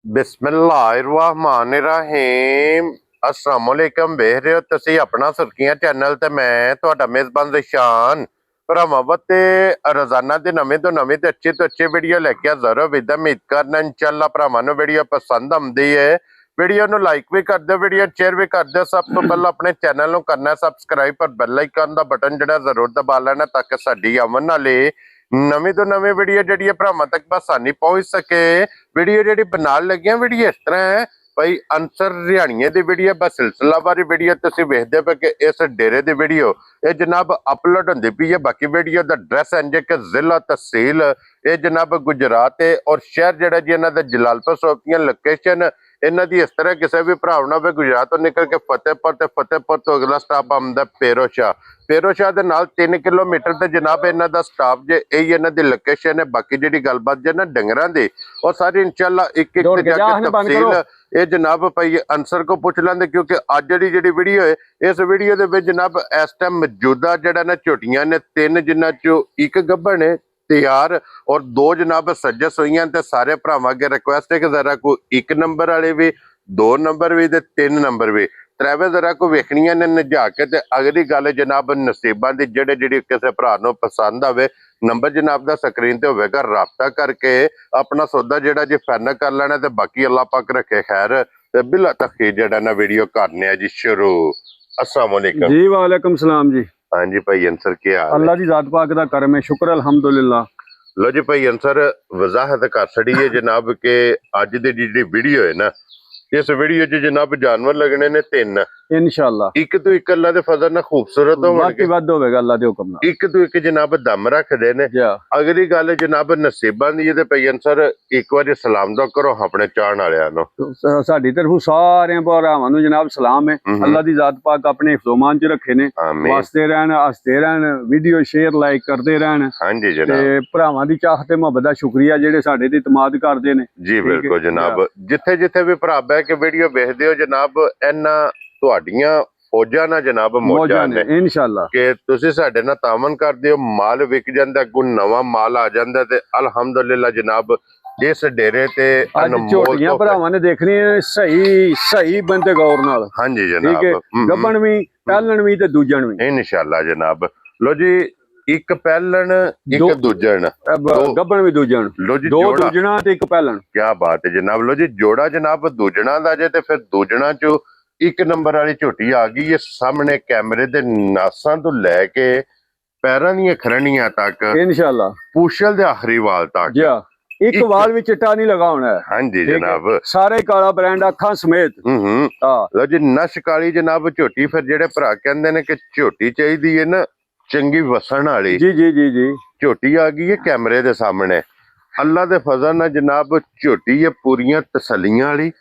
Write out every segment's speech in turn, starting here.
ਬਿਸਮਿल्लाहिर्रहमानिर्रहीम अस्सलामुअलैकुम ਵੇਖ ਰਹੇ ਹੋ ਤੁਸੀਂ ਆਪਣਾ ਸੁਰਖੀਆਂ ਚੈਨਲ ਤੇ ਮੈਂ ਤੁਹਾਡਾ ਮੇਜ਼ਬਾਨ ਰਿਸ਼ਾਨ ਭਰਾਵਾਂ ਤੇ ਰੋਜ਼ਾਨਾ ਦੀ ਨਵੀਂ ਤੋਂ ਨਵੀਂ ਤੇ ਅੱਛੀ ਤੋਂ ਅੱਛੀ ਵੀਡੀਓ ਲੈ ਕੇ ਹਾਜ਼ਰ ਹਾਂ। ਉਮੀਦ ਕਰਨਾ ਇਨਸ਼ਾਅੱਲਾ ਭਰਾਵਾਂ ਨੂੰ ਵੀਡੀਓ ਪਸੰਦ ਆਉਂਦੀ ਹੈ। ਵੀਡੀਓ ਨੂੰ ਲਾਈਕ ਵੀ ਕਰ ਦਿਓ, ਵੀਡੀਓ ਸ਼ੇਅਰ ਵੀ ਕਰ ਦਿਓ। ਸਭ ਤੋਂ ਪਹਿਲਾਂ ਆਪਣੇ ਚੈਨਲ ਨੂੰ ਕਰਨਾ ਸਬਸਕ੍ਰਾਈਬ ਪਰ ਬੈਲ ਆਈਕਨ ਦਾ ਬਟਨ ਜਿਹੜਾ ਜ਼ਰੂਰ ਦਬਾ ਲੈਣਾ ਤਾਂ ਕਿ ਸਾਡੀ ਆਉਣ ਵਾਲੀ ਨਵੀਂ ਤੋਂ ਨਵੀਂ ਵੀਡੀਓ ਜਿਹੜੀ ਹੈ ਭਰਾਵਾਂ ਤੱਕ ਆਸਾਨੀ ਪਹੁੰਚ ਸਕੇ। ਵੀਡੀਓ ਜਿਹੜੀ ਬਣਾਉਣ ਲੱਗਿਆ ਵੀਡੀਓ ਇਸ ਤਰ੍ਹਾਂ ਹੈ ਭਾਈ ਅੰਸਰ ਰਿਹਾਣੀਏ ਦੀ ਵੀਡੀਓ ਬਸ ਸਿਲਸਿਲਾਵਾਰੀ ਵੀਡੀਓ ਤੁਸੀਂ ਵੇਖਦੇ ਪਏ ਕਿ ਇਸ ਡੇਰੇ ਦੀ ਵੀਡੀਓ ਇਹ ਜਨਾਬ ਅਪਲੋਡ ਹੁੰਦੀ ਪਈ ਹੈ। ਬਾਕੀ ਵੀਡੀਓ ਦਾ ਐਡਰੈਸ ਹੈ ਕਿ ਜ਼ਿਲ੍ਹਾ ਤਹਿਸੀਲ ਇਹ ਜਨਾਬ ਗੁਜਰਾਤ ਹੈ ਔਰ ਸ਼ਹਿਰ ਜਿਹੜਾ ਜੀ ਇਹਨਾਂ ਦਾ ਜਲਾਲਪੁਰ ਸੋਪੀਆਂ ਲੋਕੇਸ਼ਨ ਇਹਨਾਂ ਦੀ ਇਸ ਤਰ੍ਹਾਂ ਕਿਸੇ ਵੀ ਭਰਾ ਨਾਲ ਵੀ ਗੁਜਰਾਤ ਤੋਂ ਨਿਕਲ ਕੇ ਫਤਿਹਪੁਰ ਤੇ ਫਤਿਹਪੁਰ ਤੋਂ ਅਗਲਾ ਸਟਾਪ ਆਉਂਦਾ ਪੇਰੋਸ਼ਾ ਦੇ ਨਾਲ 3 ਕਿਲੋਮੀਟਰ ਤੇ ਜਨਾਬ ਇਹਨਾਂ ਦਾ ਸਟਾਪ ਜੇ ਇਹ ਇਹਨਾਂ ਦੀ ਲੋਕੇਸ਼ਨ ਹੈ। ਬਾਕੀ ਜਿਹੜੀ ਗੱਲਬਾਤ ਜੇ ਨਾ ਡੰਗਰਾਂ ਦੀ ਉਹ ਸਾਰੀ ਇਨਸ਼ਾਅੱਲਾ ਇੱਕ ਇੱਕ ਜਾ ਕੇ ਤਫਸੀਲ ਇਹ ਜਨਾਬ ਭਾਈ ਅੰਸਰ ਕੋ ਪੁੱਛ ਲੈਂਦੇ ਕਿਉਂਕਿ ਅੱਜ ਜਿਹੜੀ ਵੀਡੀਓ ਹੈ ਇਸ ਵੀਡੀਓ ਦੇ ਵਿੱਚ ਜਨਾਬ ਇਸ ਟਾਈਮ ਮੌਜੂਦਾ ਜਿਹੜਾ ਨਾ ਝੋਟੀਆਂ ਨੇ 3 ਜਿਨ੍ਹਾਂ ਚੋਂ ਇੱਕ ਗੱਭਣ ਹੈ ਤਿਆਰ ਔਰ 2 ਜਨਾਬ ਸੱਜਸ ਹੋਈਆਂ ਤੇ ਸਾਰੇ ਭਰਾਵਾਂ ਅੱਗੇ ਰਿਕੁਐਸਟ ਹੈ ਕਿ ਜ਼ਰਾ ਕੋ 1 ਨੰਬਰ ਵਾਲੇ ਵੀ 2 ਨੰਬਰ ਵੀ ਤੇ 3 ਨੰਬਰ ਵੀ ਤਰਾਵੇ ਜ਼ਰਾ ਕੋ ਵੇਖਣੀਆਂ ਨੇ ਨਜਾ ਕੇ ਤੇ ਅਗਲੀ ਗੱਲ ਜਨਾਬ ਨਸੀਬਾਂ ਦੀ ਜਿਹੜੀ ਕਿਸੇ ਭਰਾ ਨੂੰ ਪਸੰਦ ਆਵੇ ਨੰਬਰ ਜਨਾਬ ਦਾ ਸਕਰੀਨ ਤੇ ਹੋਵੇਗਾ ਰਾਬਤਾ ਕਰਕੇ ਆਪਣਾ ਸੌਦਾ ਜਿਹੜਾ ਜੀ ਫਾਈਨਲ ਕਰ ਲੈਣਾ ਤੇ ਬਾਕੀ ਅੱਲਾਹ ਪਾਕ ਰੱਖੇ ਖੈਰ ਤੇ ਬਿਲਾ ਤਖੀਰ ਜਿਹੜਾ ਨਾ ਵੀਡੀਓ ਕਰਨੇ ਆ ਜੀ ਸ਼ੁਰੂ। अस्सलाम वालेकुम जी वालेकुम सलाम जी। हाँ जी भाई अंसर क्या हाल है? अल्लाह दी जात पाक दा करम है, शुक्र अल्हम्दुलिल्लाह। लो जी भाई अंसर वजाहत कर छड़ी है जनाब के अज दी जी वीडियो है ना इस वीडियो च जनाब जानवर लगने ने 3 इंशाअल्लाह एक तो एक अल्लाह दे फजल नाल खूबसूरत बाकी वध होवेगा अल्लाह दे हुक्म नाल। एक तो एक जनाब दम रखदे ने। अगली गल जनाब नसीबां दी ते भाई अंसर एक बार सलाम दो करो अपने चाहण वालियां नु। साडी तरफों सारे भरावां नु जनाब सलाम है। अल्लाह दी जात पाक अपने हिफ्ज़-ओ-मान च रखे ने, वास्ते रहन हसते रहन, वीडियो शेयर लाइक करते रहन। हां जी जनाब ते भरावां दी चाह ते मुहब्बत दा शुक्रिया जेडे साडे ते इतमाद करदे ने। जी बिल्कुल जनाब जिथे जिथे भी भरा बह के वीडियो वेखदे हो जनाब इन्हां ਤੁਹਾਡੀਆਂ ਫੌਜਾਂ ਨਾਲ ਜਨਾਬ ਮੌਜਾਂ ਨੇ ਇਨਸ਼ਾਅੱਲਾ ਕਿ ਤੁਸੀਂ ਸਾਡੇ ਨਾਲ ਤਾਮਨ ਕਰਦੇ ਹੋ ਮਾਲ ਵਿਕ ਜਾਂਦਾ ਅੱਗੋਂ ਨਵਾਂ ਮਾਲ ਆ ਜਾਂਦਾ ਤੇ ਅਲਹਮਦੁਲਿਲਾ ਜਨਾਬ ਇਸ ਡੇਰੇ ਤੇ ਝੋਟੀਆਂ ਭਰਾਵਾਂ ਨੇ ਦੇਖਣੀਆਂ ਸਹੀ ਬੰਦੇ ਗੌਰ ਨਾਲ। ਹਾਂਜੀ ਜਨਾਬ ਗੱਬਣ ਵੀ ਪਹਿਲਣ ਵੀ ਤੇ ਦੂਜਣ ਵੀ ਇਨਸ਼ਾਅੱਲਾ ਜਨਾਬ। ਲੋ ਜੀ ਇੱਕ ਪਹਿਲਣ ਇੱਕ ਦੂਜਣ ਗੱਬਣ ਵੀ ਦੂਜਣ ਦੋ ਦੂਜਣਾ ਤੇ ਇੱਕ ਪਹਿਲਣ। ਕੀ ਬਾਤ ਹੈ ਜਨਾਬ। ਲੋ ਜੀ ਜੋੜਾ ਜਨਾਬ ਦੂਜਣਾ ਦਾ ਜੇ ਤੇ ਫਿਰ ਦੂਜਣਾ ਚੋਂ 1 ਨੰਬਰ ਵਾਲੀ ਝੋਟੀ ਆ ਗਈ ਹੈ ਸਾਹਮਣੇ ਕੈਮਰੇ ਦੇ ਨਾਸਾਂ ਤੋਂ ਲੈ ਕੇ ਪੈਰਾਂ ਦੀਆਂ ਖਰਣੀਆਂ ਤੱਕ ਇਨਸ਼ਾਅੱਲਾ ਪੂਛਲ ਦੇ ਆਖਰੀ ਵਾਲ ਤੱਕ ਇੱਕ ਵਾਲ ਵੀ ਚਿੱਟਾ ਨਹੀਂ ਲਗਾ ਹੋਣਾ। ਹਾਂਜੀ ਜਨਾਬ ਸਾਰੇ ਕਾਲਾ ਬ੍ਰਾਂਡ ਅੱਖਾਂ ਸਮੇਤ। ਲੋ ਜੀ ਨਸ਼ ਕਾਲੀ ਜਨਾਬ ਝੋਟੀ। ਫਿਰ ਜਿਹੜੇ ਭਰਾ ਕਹਿੰਦੇ ਨੇ ਕਿ ਝੋਟੀ ਚਾਹੀਦੀ ਹੈ ਨਾ ਚੰਗੀ ਵਸਣ ਵਾਲੀ ਜੀ ਝੋਟੀ ਆ ਗਈ ਹੈ ਕੈਮਰੇ ਦੇ ਸਾਹਮਣੇ। ਅੱਲਾ ਦੇ ਫਜ਼ਲ ਨਾਲ ਜਨਾਬ ਝੋਟੀ ਹੈ ਪੂਰੀਆਂ ਤਸੱਲੀਆਂ ਵਾਲੀ।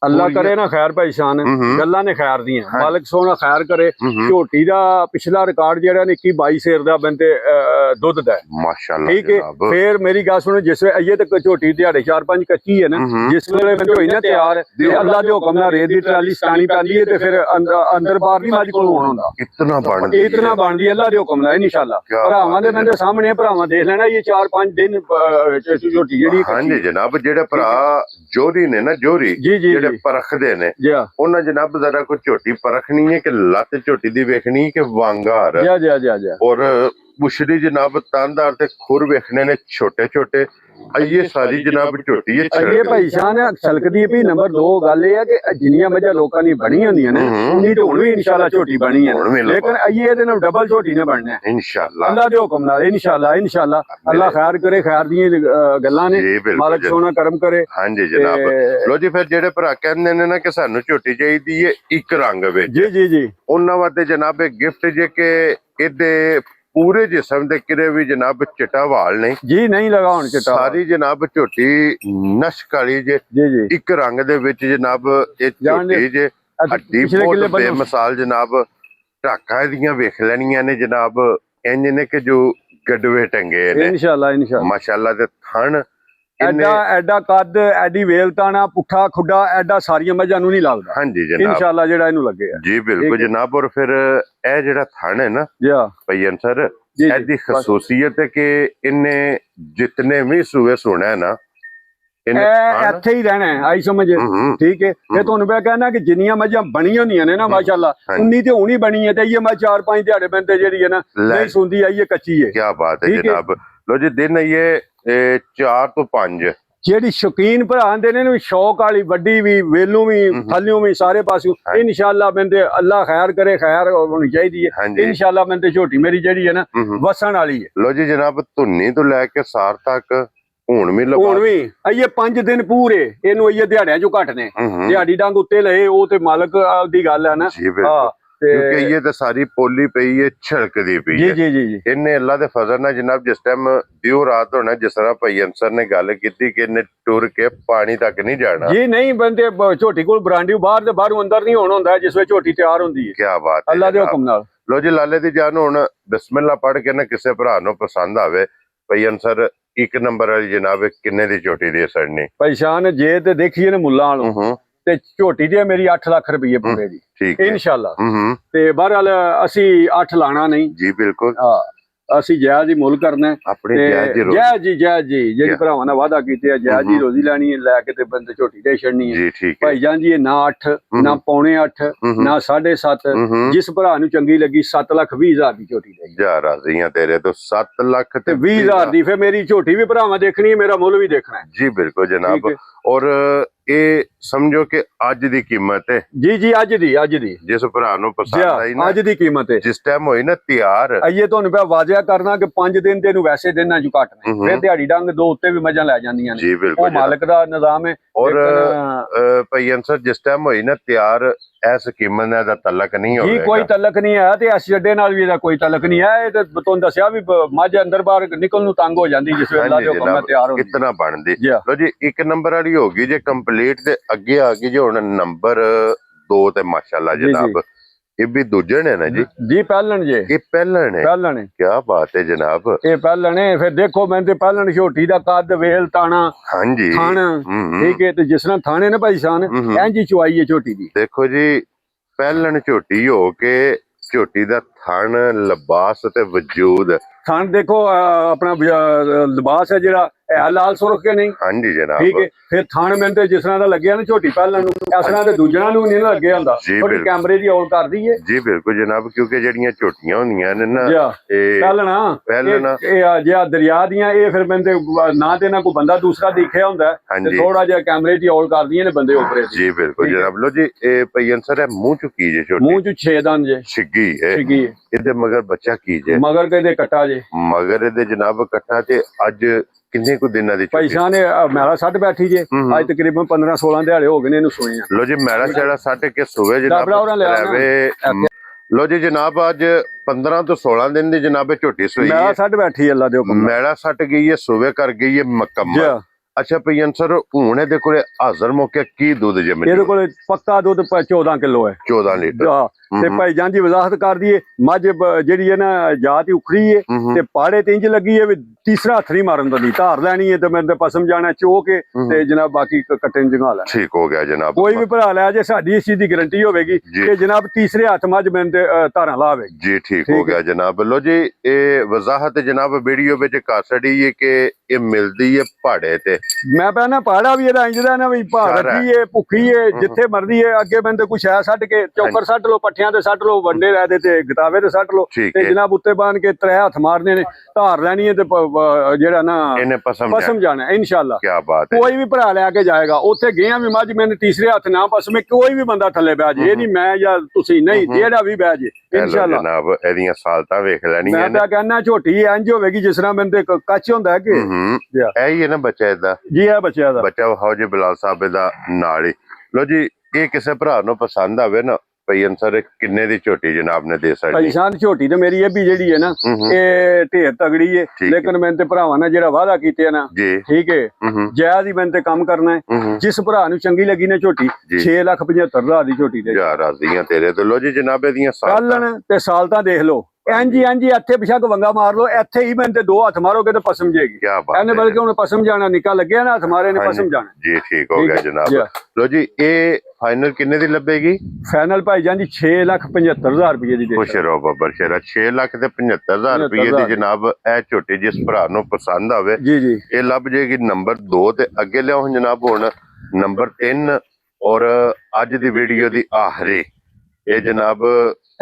अल्लाह करे ना खैर भाई शान गल्लां ने खैर दी मालिक सोना खैर करे। झोटी दा पिछला रिकॉर्ड जेड़ा ने 21-22 सेर दा बंदे दुध दा माशाअल्लाह। ठीक है फिर मेरी गल सुनो जिस वे अजे तक झोटी दिहाड़े 4-5 कच्ची है ना जिस वेले बंदे होई ना तैयार ते अल्लाह दे हुक्म नाल रेत दी ट्राली स्टानी पैंदी है ते फिर अंदर बाहर नहीं मज कोल होना हुंदा। इतना बनदी अल्लाह दे हुक्म नाल इंशाअल्लाह। भरावां दे बंदे सामने भरावां देख लेना ये 4-5 दिन झोटी जेड़ी। हां जी जनाब जेड़े भरा जोरी ने ना जोरी जी परखदे ने उन्हें जनाब जरा को झोटी परखनी है कि लत झोटी दी वेखनी कि वांगार और पुछड़ी जनाब तांदार ते खुर वेखने ने छोटे छोटे। ये सारी जनाब झोटी है ये भाई शान छलकदी भी। नंबर 2 गल ये है कि जिन्नियां मझां लोकां दी बणी होंदियां ने उन्नी ते हुण भी इंशाअल्लाह झोटी बणी है लेकिन ये इहदे नाल डबल झोटी ने बनना है इंशाअल्लाह अल्लाह दे हुक्म नाल इंशाअल्लाह। अल्लाह खैर करे खैर दी गल्लां ने मालिक सोना करम करे। हां जी जनाब। लो जी फिर जेडे भरा कहंदे ने ना कि सानू झोटी चाहीदी है एक रंग विच जी उन्हां वास्ते जनाब गिफ्ट जे के इहदे पूरे जिसम दे किरे भी जनाब चिट्टा वाल नहीं जी नहीं लगा हुन चिट्टा सारी जनाब झोटी नश काली जे एक रंग दे विच जनाब ए झोटी जे हड्डी बहुत बेमिसाल जनाब ढाका दियां वेख लेनियां ने जनाब इंज ने कि जो गडवे टंगे ने इंशाअल्लाह माशाअल्लाह दे थन एडा कद एडी वेलताना पुठा खुडा एडा सारियां मझां नूं नहीं लगदा। हां जी जनाब इंशाअल्लाह जेड़ा इनू लगे जी बिल्कुल जनाब। और फिर ए जेड़ा थन है ना भाई अंसर एदी खसूसियत है कि इन्ने जितने भी सूए सुने ना ਇੱਥੇ ਹੀ ਰਹਿਣਾ ਹੈ, ਆਈ ਸਮਝ। ਠੀਕ ਹੈ, ਤੇ ਤੁਹਾਨੂੰ ਮੈਂ ਕਹਿਣਾ ਕਿ ਜਿੰਨੀਆਂ ਮੱਝਾਂ ਬਣੀਆਂ ਹੁੰਦੀਆਂ ਨੇ ਨਾ ਮਾਸ਼ਾਅੱਲਾ, 19 ਤੇ ਹੁਣੀ ਬਣੀ ਹੈ, ਤੇ ਇਹ ਮੈਂ 4-5 ਦਿਹਾੜੇ ਬੰਦੇ ਜਿਹੜੀ ਹੈ ਨਾ ਨਹੀਂ ਸੁਣਦੀ ਆਈ, ਇਹ ਕੱਚੀ ਹੈ। ਕੀ ਬਾਤ ਹੈ ਜਨਾਬ। ਲੋ ਜੀ ਦਿਨ ਇਹ 4 ਤੋਂ 5 ਜਿਹੜੀ ਸ਼ੌਕੀਨ ਭਰਾ ਆਂਦੇ ਨੇ ਸ਼ੌਕ ਵਾਲੀ, ਵੱਡੀ ਵੀ, ਵੇਲੂ ਵੀ, ਥੱਲਿਓਂ ਵੀ, ਸਾਰੇ ਪਾਸਿਓਂ ਇਨਸ਼ਾਅੱਲਾ ਬੰਦੇ ਅੱਲਾ ਖੈਰ ਕਰੇ, ਖੈਰ ਹੋਣੀ ਚਾਹੀਦੀ ਹੈ ਇਨਸ਼ਾਅੱਲਾ। ਬੰਦੇ ਝੋਟੀ ਮੇਰੀ ਜਿਹੜੀ ਹੈ ਨਾ ਵਸਣ ਵਾਲੀ ਹੈ। ਲੋ ਜੀ ਜਨਾਬ, ਧੁੰਨੀ ਤੋਂ ਲੈ ਕੇ ਸਾਰ ਤੱਕ ਹੁਣ ਵੀ ਇਹ 5 ਦਿਨ ਪੂਰੇ ਇਹਨੂੰ ਇਹ ਦਿਹਾੜਿਆਂ ਚੋਂ ਘੱਟ ਨੇ। ਦਿਹਾੜੀ ਡੰਗ ਉੱਤੇ ਲਏ ਉਹ ਤੇ ਮਾਲਕ ਦੀ ਗੱਲ ਹੈ ਨਾ। ਕਿਉਂਕਿ ਇਹ ਤਾਂ ਸਾਰੀ ਪੋਲੀ ਪਈ ਹੈ, ਛਿੜਕਦੀ ਪਈ ਹੈ। ਜੀ ਇਹਨੇ ਅੱਲਾ ਦੇ ਫਜ਼ਲ ਨਾਲ ਜਨਾਬ ਜਿਸ ਟਾਈਮ ਦਿਓ ਰਾਤ ਹੋਣਾ, ਜਿਸ ਤਰ੍ਹਾਂ ਭਾਈ ਅੰਸਰ ਨੇ ਗੱਲ ਕੀਤੀ ਕਿ ਇਹਨੇ ਟੁਰ ਕੇ ਪਾਣੀ ਤੱਕ ਨਹੀਂ ਜਾਣਾ ਜੀ। ਨਹੀਂ ਬੰਦੇ ਝੋਟੀ ਕੋਲ ਬਰਾਂਡੀ ਬਾਹਰ ਦੇ ਬਾਹਰੋਂ ਅੰਦਰ ਨਹੀਂ ਹੋਣਾ ਹੁੰਦਾ ਜਿਸ ਵੇਲੇ ਝੋਟੀ ਤਿਆਰ ਹੁੰਦੀ ਹੈ। ਕੀ ਬਾਤ ਹੈ, ਅੱਲਾ ਦੇ ਹੁਕਮ ਨਾਲ। ਲੋ ਜੀ ਲਾਲੇ ਦੀ ਜਾਨ ਹੁਣ ਬਿਸਮਿਲ੍ਲਾ ਪੜ੍ਹ ਕੇ ਨਾ ਕਿਸੇ ਭਰਾ ਨੂੰ ਪਸੰਦ ਆਵੇ, ਭਾਈ ਅੰਸਰ 1 ਨੰਬਰ ਵਾਲੀ ਜਨਾਬ ਕਿੰਨੇ ਦੀ ਝੋਟੀ ਦੇ ਸੜਨੀ ਭਾਈ ਸ਼ਾਨ ਜੇ ਤੇ ਦੇਖੀਏ ਨਾ ਮੁੱਲਾਂ ਵਾਲੋਂ ਤੇ ਝੋਟੀ ਦੀ ਮੇਰੀ 8 ਲੱਖ ਰੁਪਏ ਪੂਰੇ ਦੀ ਇਨਸ਼ਾਅੱਲਾ। ਤੇ ਬਹਰਹਾਲ ਅਸੀਂ 8 ਲਾਣਾ ਨਹੀਂ ਜੀ, ਬਿਲਕੁਲ ਅਸੀਂ ਜਾਇਜ਼ ਹੀ ਮੁੱਲ ਕਰਨਾ ਆਪਣੇ ਜਾਇਜ਼ ਜੀ ਜਿਹੜੀ ਭਰਾਵਾਂ ਨਾਲ ਵਾਅਦਾ ਕੀਤੇ ਆ ਜਾਇਜ਼ ਹੀ ਰੋਜ਼ੀ ਲੈਣੀ ਹੈ, ਲੈ ਕੇ ਤੇ ਬੰਦੇ ਝੋਟੀ ਦੇ ਛੱਡਣੀ ਹੈ ਭਾਈ ਜਾਨ ਜੀ। ਇਹ ਨਾ 8 ਨਾ 7.25 ਨਾ 7.5, ਜਿਸ ਭਰਾ ਨੂੰ ਚੰਗੀ ਲੱਗੀ 7,20,000 ਦੀ ਝੋਟੀ ਦੇ ਜਾ ਰਾਜ਼ੀਆਂ ਤੇਰੇ ਤੋਂ 7 ਲੱਖ ਤੇ 20,000 ਦੀ। ਫਿਰ ਮੇਰੀ ਝੋਟੀ ਵੀ ਭਰਾਵਾਂ ਦੇਖਣੀ ਹੈ, ਮੇਰਾ ਮੁੱਲ ਵੀ ਦੇਖਣਾ ਹੈ ਜੀ, ਬਿਲਕੁਲ ਜਨਾਬ। ਔਰ ਇਹ ਸਮਝੋ ਕਿ ਅੱਜ ਦੀ ਕੀਮਤ ਹੈ ਜੀ ਅੱਜ ਦੀ ਜਿਸ ਭਰਾ ਨੂੰ ਪਸੰਦ ਆਈ ਨਾ ਅੱਜ ਦੀ ਕੀਮਤ ਹੈ, ਜਿਸ ਟਾਈਮ ਹੋਈ ਨਾ ਤਿਆਰ। ਇਹ ਤੁਹਾਨੂੰ ਪਿਆ ਵਾਜ਼ਿਆ ਕਰਨਾ ਕਿ 5 ਦਿਨ ਤੇ ਇਹਨੂੰ ਵੈਸੇ ਦਿਨਾਂ ਚ ਘੱਟ ਨੇ, ਫਿਰ ਦਿਹਾੜੀ ਡੰਗ 2 ਉੱਤੇ ਵੀ ਮੱਝਾਂ ਲੈ ਜਾਂਦੀਆਂ ਨੇ। ਜੀ ਬਿਲਕੁਲ, ਉਹ ਮਾਲਕ ਦਾ ਨਿਜ਼ਾਮ ਹੈ। ਔਰ ਭਾਈ ਅੰਸਰ ਜਿਸ ਟਾਈਮ ਹੋਈ ਨਾ ਤਿਆਰ, ਇਸ ਕੀਮਤ ਨਾਲ ਦਾ ਤਲਕ ਨਹੀਂ ਹੋਵੇਗਾ ਜੀ, ਕੋਈ ਤਲਕ ਨਹੀਂ ਆਇਆ ਤੇ ਇਸ ਜੱਡੇ ਨਾਲ ਵੀ ਇਹਦਾ ਕੋਈ ਤਲਕ ਨਹੀਂ ਆਇਆ। ਇਹ ਤੇ ਤੁਹਾਨੂੰ ਦੱਸਿਆ ਵੀ ਮੱਝ ਅੰਦਰ ਬਾਹਰ ਨਿਕਲ ਨੂੰ ਤੰਗ ਹੋ ਜਾਂਦੀ ਜਿਸ ਵੇਲੇ ਅੱਲਾ ਦੇ ਹੁਕਮ ਨਾਲ ਤਿਆਰ ਹੁੰਦੀ। ਕਿਤਨਾ ਬਣਦੀ। ਲੋ ਜੀ 1 ਨੰਬਰ ਵਾਲੀ ਹੋ ਗਈ ਜੇ ਕੰਪਲੀਟ, ਤੇ ਅੱਗੇ ਆ ਗਈ ਜੇ ਹੁਣ ਨੰਬਰ 2 ਤੇ ਮਾਸ਼ਾਅੱਲਾ ਜਨਾਬ ਇਹ ਵੀ ਦੂਜੇ ਨੇ ਨਾ ਜੀ ਪਹਿਲਣ ਜੇ ਇਹ ਪਹਿਲਣ ਹੈ। ਕੀ ਬਾਤ ਹੈ ਜਨਾਬ, ਇਹ ਪਹਿਲਣ ਹੈ। ਫਿਰ ਦੇਖੋ ਮੈਂ ਤੇ ਪਹਿਲਣ ਝੋਟੀ ਦਾ ਕੱਦ, ਵੇਲ, ਤਾਣਾ, ਹਾਂਜੀ ਥਣ, ਠੀਕ ਹੈ। ਤੇ ਜਿਸ ਤਰ੍ਹਾਂ ਥਾਣੇ ਨੇ ਭਾਈ ਸ਼ਾਨ ਇੰਜ ਹੀ ਚੁਆਈ ਹੈ ਝੋਟੀ ਦੀ। ਦੇਖੋ ਜੀ ਪਹਿਲਣ ਝੋਟੀ ਹੋ ਕੇ ਝੋਟੀ ਦਾ ਥਣ, ਲਿਬਾਸ ਤੇ ਵਜੂਦ। ਥਣ ਦੇਖੋ ਆਪਣਾ ਲਿਬਾਸ ਹੈ ਜਿਹੜਾ ਲਾਲ ਸੁਰਖ ਕੇ ਨਹੀਂ, ਹਾਂਜੀ ਜਨਾਬ, ਠੀਕ ਹੈ। ਫਿਰ ਥਣ ਮੈਨੂੰ ਤੇ ਜਿਸ ਤਰ੍ਹਾਂ ਦਾ ਲੱਗਿਆ ਨਾ ਝੋਟੀ ਪਹਿਲਾਂ ਨੂੰ, ਇਸ ਤਰ੍ਹਾਂ ਤੇ ਦੂਜਿਆਂ ਨੂੰ ਨਹੀਂ ਲੱਗਿਆ ਹੁੰਦਾ, ਥੋੜੀ ਕੈਮਰੇ ਦੀ ਔਲ ਕਰਦੀ ਹੈ ਜੀ। ਬਿਲਕੁਲ ਜਨਾਬ, ਕਿਉਂਕਿ ਜਿਹੜੀਆਂ ਝੋਟੀਆਂ ਹੁੰਦੀਆਂ ਨੇ ਨਾ ਪਹਿਲਣਾ ਇਹ ਜਿਹਾ ਦਰਿਆ ਦੀਆਂ, ਇਹ ਫਿਰ ਮੈਨੂੰ ਤੇ ਨਾ ਤੇ ਨਾ ਕੋਈ ਬੰਦਾ ਦੂਸਰਾ ਦੇਖਿਆ ਹੁੰਦਾ ਤੇ ਥੋੜਾ ਜਿਹਾ ਕੈਮਰੇ ਦੀ ਔਲ ਕਰਦੀਆਂ ਨੇ ਬੰਦੇ ਉੱਪਰੇ ਜੀ। ਬਿਲਕੁਲ ਜਨਾਬ। ਲੋ ਜੀ ਇਹ ਭਾਈ ਅੰਸਰ ਹੈ ਮੂੰਹ ਚ ਕੀ ਜੇ ਝੋਟੀ? ਮੂੰਹ ਚ 6 ਦੰਦ ਜੇ, ਛਿੱਗੀ ਹੈ। ਇਹਦੇ ਮਗਰ ਬੱਚਾ ਕੀ ਜੇ? ਮਗਰ ਕਹਿੰਦੇ ਕੱਟਾ ਜੇ। ਮਗਰ ਇਹਦੇ ਜਨਾਬ ਕੱਟਾ। ਤੇ ਅੱਜ ਕਿੰਨੇ ਕੁ ਦਿਨਾਂ ਦੀ ਪੈਸਾ ਨੇ ਮੈਲਾ ਸੱਟ ਬੈਠੀ ਜੇ, ਅੱਜ ਤਕਰੀਬਨ 15-16 ਦਿਹਾੜੇ ਹੋ ਗਏ ਨੇ ਇਹਨੂੰ ਸੋਏ। ਲੋ ਜੀ ਮੈਲਾ ਛੇੜਾ ਸੱਟ ਕੇ ਸੋਵੇ ਜਨਾਬ। ਲੋ ਜੀ ਜਨਾਬ ਅੱਜ 15 ਤੋਂ 16 ਦਿਨ ਦੀ ਜਨਾਬ ਝੋਟੀ ਸੋਈ ਮੈਲਾ ਸੱਟ ਬੈਠੀ ਅੱਲਾ ਦੇ ਹੁਕਮ। ਮੈਲਾ ਸੱਟ ਗਈ ਹੈ, ਸੋਵੇ ਕਰ ਗਈ ਹੈ ਮੁਕੰਮਲ। ਅੱਛਾ ਭਾਈ ਅੰਸਰ ਹੁਣ ਇਹਦੇ ਕੋਲੇ ਹਾਜ਼ਰ ਮੌਕੇ ਕੀ ਦੁੱਧ ਜੇ? ਇਹਦੇ ਕੋਲੇ ਪੱਕਾ ਦੁੱਧ 14 ਕਿਲੋ ਹੈ। 14 ਲੀਟਰ। ਤੇ ਭਾਈ ਜਾਨ ਦੀ ਵਜ਼ਾਹਤ ਕਰ ਦਈਏ, ਮੱਝ ਜਿਹੜੀ ਹੈ ਨਾ ਜਾਤ ਹੀ ਉਖੜੀ ਹੈ ਤੇ ਪਾੜੇ ਤੇ ਇੰਜ ਲੱਗੀ ਹੈ ਵੀ ਤੀਸਰਾ ਹੱਥ ਨਹੀਂ ਮਾਰਨ ਦਿੰਦੀ। ਧਾਰ ਲੈਣੀ ਹੈ ਤੇ ਮੈਂ ਤੇ ਪਸਮ ਜਾਣਾ ਚੋ ਕੇ ਤੇ ਜਨਾਬ ਬਾਕੀ ਕੱਟੇ ਨੂੰ ਜੰਗਾ ਲੈ। ਠੀਕ ਹੋ ਗਿਆ ਜਨਾਬ। ਕੋਈ ਵੀ ਭਰਾ ਲੈ ਜੇ ਸਾਡੀ ਇਸ ਚੀਜ਼ ਦੀ ਗਾਰੰਟੀ ਹੋਵੇਗੀ ਕਿ ਜਨਾਬ ਤੀਸਰੇ ਹੱਥ ਮੱਝ ਮੈਂ ਤੇ ਧਾਰਾਂ ਲਾਵੇਗੀ ਜੀ। ਠੀਕ ਹੋ ਗਿਆ ਜਨਾਬ। ਲੋ ਜੀ ਇਹ ਵਜ਼ਾਹਤ ਜਨਾਬ ਵੀਡੀਓ ਵਿੱਚ ਕਰ ਛੜੀ ਹੈ ਕਿ ਇਹ ਮਿਲਦੀ ਹੈ ਪਹਾੜੇ ਤੇ। ਮੈਂ ਪਹਿਲਾਂ ਪਹਾੜਾ ਵੀ ਇਹਦਾ ਇੰਜ ਦਾ ਨਾ ਵੀ ਭਾਰ ਰੱਖੀ ਹੈ, ਭੁੱਖੀ ਹੈ, ਜਿੱਥੇ ਮਰਦੀ ਹੈ। ਅੱਗੇ ਮੈਂ ਤੇ ਕੁਛ ਹੈ ਛੱਡ ਕੇ ਚੌਕਰ ਸੱਟ ਲੋ, ਪੱਠਿਆਂ ਤੇ ਸੱਟ ਲੋ, ਵੰਡੇ ਰਹਿ ਦੇ ਤੇ ਗਤਾਵੇ ਤੇ ਸੱਟ ਲੋ ਤੇ ਜਨਾਬ ਉੱਤੇ ਬਾਂਧ ਕੇ 3 ਹੱਥ ਮਾਰਨੇ ਨੇ, ਧਾਰ ਲੈਣੀ ਹੈ ਤੇ ਜਿਹੜਾ ਨਾ ਇਹਨੇ ਪਸਮ ਜਾਣਾ ਇਨਸ਼ਾਅੱਲਾ। ਕੀ ਬਾਤ ਹੈ। ਕੋਈ ਵੀ ਭਰਾ ਲੈ ਕੇ ਜਾਏਗਾ ਉੱਥੇ ਗਿਆ ਵੀ ਮੱਝ ਮੈਨੂੰ ਤੀਸਰੇ ਹੱਥ ਨਾ ਪਸਮੇ, ਕੋਈ ਵੀ ਬੰਦਾ ਥੱਲੇ ਬਹਿ ਜੇ, ਇਹ ਨਹੀਂ ਮੈਂ ਜਾਂ ਤੁਸੀਂ ਨਹੀਂ, ਜਿਹੜਾ ਵੀ ਬਹਿ ਜੇ ਇਨਸ਼ਾਅੱਲਾ। ਜਨਾਬ ਇਹਦੀਆਂ ਸਾਲਤਾਂ ਵੇਖ ਲੈਣੀਆਂ। ਮੈਂ ਤਾਂ ਕਹਿੰਦਾ ਝੋਟੀ ਇੰਜ ਹੋਵੇਗੀ ਜਿਸ ਤਰ੍ਹਾਂ ਮੈਨੂੰ ਤੇ ਕੱਚ ਹੁੰਦਾ ਹੈ ਕਿ ਇਹ ਹੀ ਹੈ ਨਾ ਬੱਚਾ ਇਹਦਾ ਜੀ। ਇਹ ਬੱਚਾ ਦਾ ਬੱਚਾ ਹੋ ਜੇ ਬਿਲਾਲ ਸਾਹਿਬ ਦਾ ਨਾਲ ਹੀ। ਲੋ ਜੀ ਇਹ ਕਿਸੇ ਭਰਾ ਨੂੰ ਪਸੰਦ ਆਵੇ ਨਾ ਭਾਈ ਅੰਸਰ ਕਿੰਨੇ ਦੀ ਝੋਟੀ ਜਨਾਬ ਨੇ ਦੇ ਸਕਦੀ? ਭਾਈ ਸ਼ਾਨ ਝੋਟੀ ਤੇ ਮੇਰੀ ਇਹ ਵੀ ਜਿਹੜੀ ਹੈ ਨਾ ਇਹ ਢੇਰ ਤਗੜੀ ਹੈ, ਲੇਕਿਨ ਮੈਂ ਤੇ ਭਰਾਵਾਂ ਨਾਲ ਜਿਹੜਾ ਵਾਅਦਾ ਕੀਤੇ ਨਾ ਠੀਕ ਹੈ ਜਾਇਜ਼ ਹੀ ਮੈਂ ਤੇ ਕੰਮ ਕਰਨਾ ਹੈ। ਜਿਸ ਭਰਾ ਨੂੰ ਚੰਗੀ ਲੱਗੀ ਨਾ ਝੋਟੀ 6,75,000 ਦੀ ਝੋਟੀ ਦੇ ਰਾਜ਼ੀਆਂ ਤੇਰੇ ਤੋਂ। ਲੋ ਜੀ ਜਨਾਬ ਇਹਦੀਆਂ ਸਾਲਣ ਤੇ ਸਾਲਤਾਂ ਦੇਖ ਲਓ। ਇੰਜੀ ਇੱਥੇ ਪਿਛਾ ਵੰਗਾ ਮਾਰ ਲੋ, ਇੱਥੇ ਹੀ ਮੈਂ ਤੇ 2 ਹੱਥ ਮਾਰੋਗੇ ਤੇ ਪਸਮ ਜਾਏਗੀ। ਇਹਨੇ ਬਲਕਿ ਹੁਣ ਪਸਮ ਜਾਣਾ ਨਿੱਕਾ ਲੱਗਿਆ ਨਾ ਹੱਥ ਮਾਰੇ ਨੇ ਪਸਮ ਜਾਣਾ ਜੀ। ਠੀਕ ਹੋ ਗਿਆ ਜਨਾਬ। ਲੋ ਜੀ ਇਹ ਫਾਈਨਲ ਕਿੰਨੇ ਦੀ ਲੱਭੇਗੀ? ਫਾਈਨਲ ਭਾਈਜਾਨ ਜੀ 6,75,000 ਰੁਪਏ ਦੀ ਦੇ ਖੁਸ਼ ਰਹੋ ਬੱਬਰ ਸ਼ੇਰਾ। 6,75,000 ਰੁਪਏ ਦੀ ਜਨਾਬ ਇਹ ਝੋਟੀ ਜਿਸ ਭਰਾ ਨੂੰ ਪਸੰਦ ਆਵੇ ਜੀ ਜੀ ਇਹ ਲੱਭ ਜਾਏਗੀ ਨੰਬਰ 2 ਤੇ ਅੱਗੇ ਲਿਆਓ ਜਨਾਬ ਹੁਣ ਨੰਬਰ 3 ਔਰ ਅੱਜ ਦੀ ਵੀਡੀਓ ਦੀ ਆਖਰੀ ਇਹ ਜਨਾਬ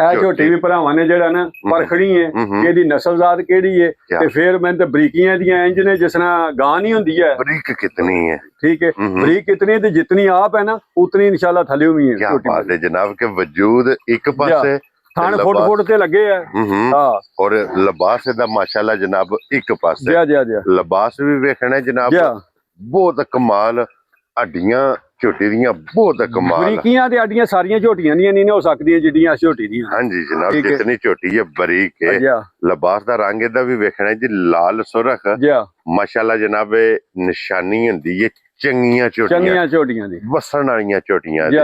ਇਹ ਝੋਟੀ ਵੀ ਭਰਾਵਾਂ ਨੇ ਜਿਹੜਾ ਨਾ ਪਰਖਣੀ ਹੈ ਕਿ ਇਹਦੀ ਨਸਲਜ਼ਾਤ ਕਿਹੜੀ ਹੈ ਤੇ ਫਿਰ ਮੈਂ ਤਾਂ ਬਰੀਕੀਆਂ ਦੀਆਂ ਇੰਜ ਨੇ ਜਿਸ ਤਰ੍ਹਾਂ ਗਾਂ ਨਹੀਂ ਹੁੰਦੀ ਹੈ ਬਰੀਕ ਕਿਤਨੀ ਹੈ ठीक है बरीक कितनी है जितनी आप है ना उतनी इंशाल्लाह थले हुई है। क्या बात है जनाब के वजूद एक पासे थान फुट फुट ते लगे है हां और लिबास दा माशाल्लाह जनाब एक पासे जी लिबास भी वेखना जनाब बहुत कमाल हड्डियां ਝੋਟੀ ਦੀਆਂ बहुत कमाल ਬਰੀਕੀਆਂ ਤੇ ਅੱਡੀਆਂ ਸਾਰੀਆਂ ਝੋਟੀਆਂ ਦੀਆਂ ਨਹੀਂ ਹੋ ਸਕਦੀਆਂ ਜਿੱਡੀਆਂ ਇਸ ਝੋਟੀ ਦੀਆਂ। ਹਾਂਜੀ ਜਨਾਬ ਜਿਤਨੀ ਝੋਟੀ ਹੈ ਬਰੀਕ ਹੈ ਲਿਬਾਸ ਦਾ ਰੰਗ ਇਹਦਾ ਵੀ ਵੇਖਣਾ ਜੀ ਲਾਲ ਸੁਰਖ ਮਾਸ਼ਾਅੱਲਾ ਜਨਾਬ ਨਿਸ਼ਾਨੀ ਹੁੰਦੀ ਹੈ ਚੰਗੀਆਂ ਝੋਟੀਆਂ ਦੀ ਵਸਣ ਵਾਲੀਆਂ ਝੋਟੀਆਂ ਜੀ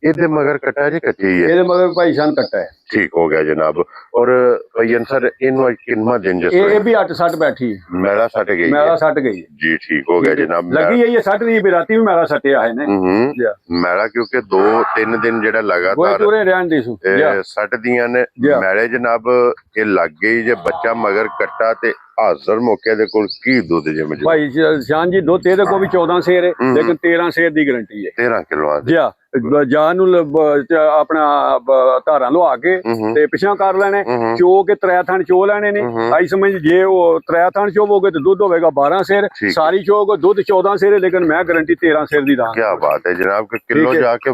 ਇਹਦੇ ਮਗਰ ਕਟਾ ਜੀ ਕੱਚੀ ਹੈ ਇਹਦੇ ਮਗਰ ਭਾਈ ਸ਼ਾਨ ਕੱਟਾ ਹੈ ठीक हो गया जनाब। और भैया सर इन कितना दिन जैसे ये भी 8-7 बैठी मेरा सट गई जी ठीक हो गया जनाब लगी है ये सट नहीं राती भी मेरा सटिया है ने मेरा क्योंकि 2-3 दिन जेड़ा लगातार सट दियां ने मेरे जनाब ये लग गई जे बच्चा मगर कट्टा ते हाजर मौके दे कोल की दूध जे मुझे भाई शान जी दुध तेरे को भी 14 सेर है लेकिन 13 सेर दी गारंटी है 13 किलो जी जान अपना धारा लवा के ਤੇ ਪਿਛਾਂ ਕਰ ਲੈਣੇ ਚੋ ਕੇ ਤਰੇ ਥਣ ਚੋ ਲੈਣੇ ਨੇ ਆਈ ਸਮਝ ਜੇ ਉਹ ਤਰੇ ਥਣ ਚੋਵੋਗੇ ਤੇ ਦੁੱਧ ਹੋਵੇਗਾ 12 ਸੇਰ ਸਾਰੀ ਚੋਗ ਦੁੱਧ 14 ਸੇਰ ਲੇਕਿਨ ਮੈਂ ਗਾਰੰਟੀ 13 ਸੇਰ ਦੀ ਦਾਂ। ਕੀ ਬਾਤ ਹੈ ਜਨਾਬ ਕਿ ਕਿਲੋ ਜਾ ਕੇ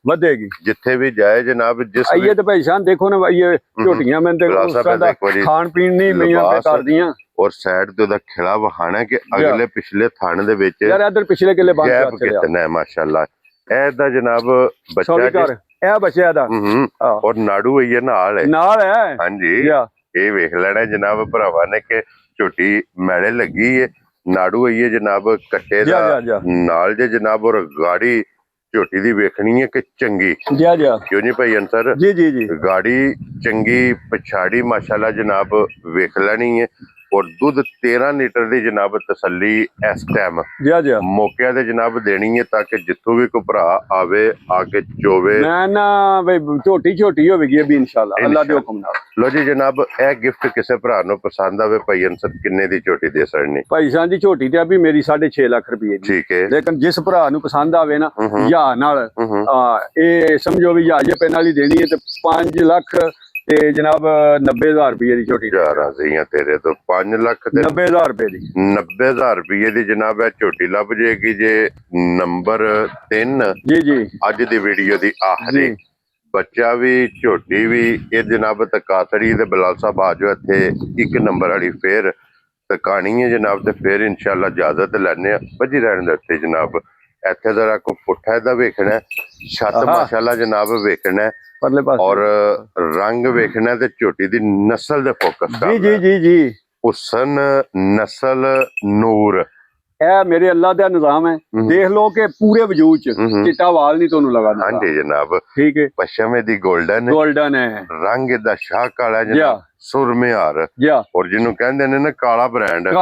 ਵਧੇਗੀ ਜਿੱਥੇ ਵੀ ਜਾਏ ਜਨਾਬ ਜਿਸ ਆਈਏ ਤੇ ਭਾਈ ਸਾਹਿਬ ਦੇਖੋ ਨਾ ਇਹ ਝੋਟੀਆਂ ਮੈਂ ਤੇ ਖਾਣ ਪੀਣ ਨਹੀਂ ਮਈਆਂ ਤੇ ਕਰਦੀਆਂ और साइड तो दा खिला वहाना के अगले पिछले थाने दे विच यार इधर पिछले किले बंद गैप कितना है माशाल्लाह ए दा जनाब बच्चा ਇਹ ਬੱਚਿਆ ਦਾ और नाड़ू है नाल है हां जी ये वेख लेना जनाब भरावा ने के झोटी मैले लगी है नाड़ू है जनाब कट्टे दा नाल जे जनाब और गाड़ी झोटी दी वेखनी है कि चंगी क्यों नहीं भाई अंसर जी गाड़ी चंगी पछाड़ी माशाल्लाह जनाब वेख लेनी है और दूध 13 लीटर दी जनाब तसल्ली इस टाइम मौके ते जनाब देनी है ताकि जिथों भी कोई भरा आवे आके चोवे ना भाई छोटी होवेगी भी इंशाल्लाह अल्लाह दे हुक्म नाल। लो जी जनाब ए गिफ्ट किसे भरा नु पसंद आवे भाई अंसर किन्ने दी झोटी दे सकनी? भाई साहब जी झोटी ते अभी मेरी 6.5 लाख रुपए दी ठीक है लेकिन जिस भरा नु पसंद आवे ना या नाल ए समझो भी या जे पेन वाली देनी है ते 5 लाख ਤੇ ਜਨਾਬ 90000 ਰੁਪਏ ਦੀ ਝੋਟੀ ਰਾਜ਼ੀਆਂ ਤੇਰੇ ਤੋਂ 5 ਲੱਖ ਤੇ 90000 ਰੁਪਏ ਦੀ 90000 ਰੁਪਏ ਦੀ ਜਨਾਬ ਇਹ ਝੋਟੀ ਲੱਭ ਜੇਗੀ ਜੇ ਨੰਬਰ 3 ਜੀ ਅੱਜ ਦੀ ਵੀਡੀਓ ਦੀ ਆਖਰੀ ਬੱਚਾ ਵੀ ਝੋਟੀ ਵੀ ਇਹ ਜਨਾਬ ਤਕਾਸੜੀ ਦੇ ਬਲਾਲ ਸਾਹਿਬ ਆ ਜਾਓ ਇੱਥੇ 1 ਨੰਬਰ ਵਾਲੀ ਫੇਰ ਤਕਾਣੀ ਹੈ ਜਨਾਬ ਤੇ ਫੇਰ ਇਨਸ਼ਾਅੱਲਾ ਇਜਾਜ਼ਤ ਲੈਣੇ ਆ ਵੱਜੀ ਰਹਿਣ ਦੇ ਉੱਤੇ ਜਨਾਬ ਇੱਥੇ ਜ਼ਰਾ ਕੋ ਪੁੱਠਾ ਇਹਦਾ ਵੇਖਣਾ ਛੱਤ ਮਾਸ਼ਾਅੱਲਾ ਜਨਾਬ ਵੇਖਣਾ परले पास और रंग वेखना ते झोटी दी नस्ल दे फोकस जी हुसन नस्ल नूर ए मेरे अल्लाह दा निजाम है देख लो के पूरे वजूद च चिट्टा वाल नहीं तोनू लगा हां जी जनाब ठीक है पश्चिमे दी गोल्डन है रंग दा शाह काला जनाब सुरमेहार और जिन्हों कहंदे ने ना काला ब्रांड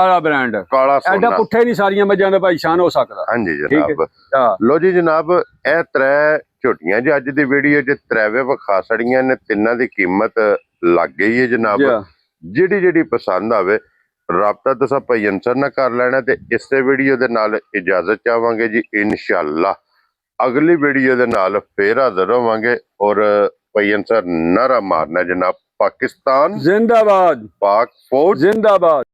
काला एडा पुठे नहीं सारियां मजां दा भाई शान हो सकदा। हां जी जनाब लो जी जनाब ए त्रै झोटियां जी अज दी वीडियो च त्रेवे विखा छड़ियां ने तिन्नां दी कीमत लग गई है जनाब जिहड़ी पसंद आवे राबता तुसा भाई अंसर ना कर लेना ते इस वीडियो दे नाल इजाजत चाहांगे जी इंशाअल्लाह अगली वीडियो दे नाल फिर हाजिर होवांगे और भाई अंसर नारा मारना जनाब पाकिस्तान जिंदाबाद पाक फौज जिंदाबाद।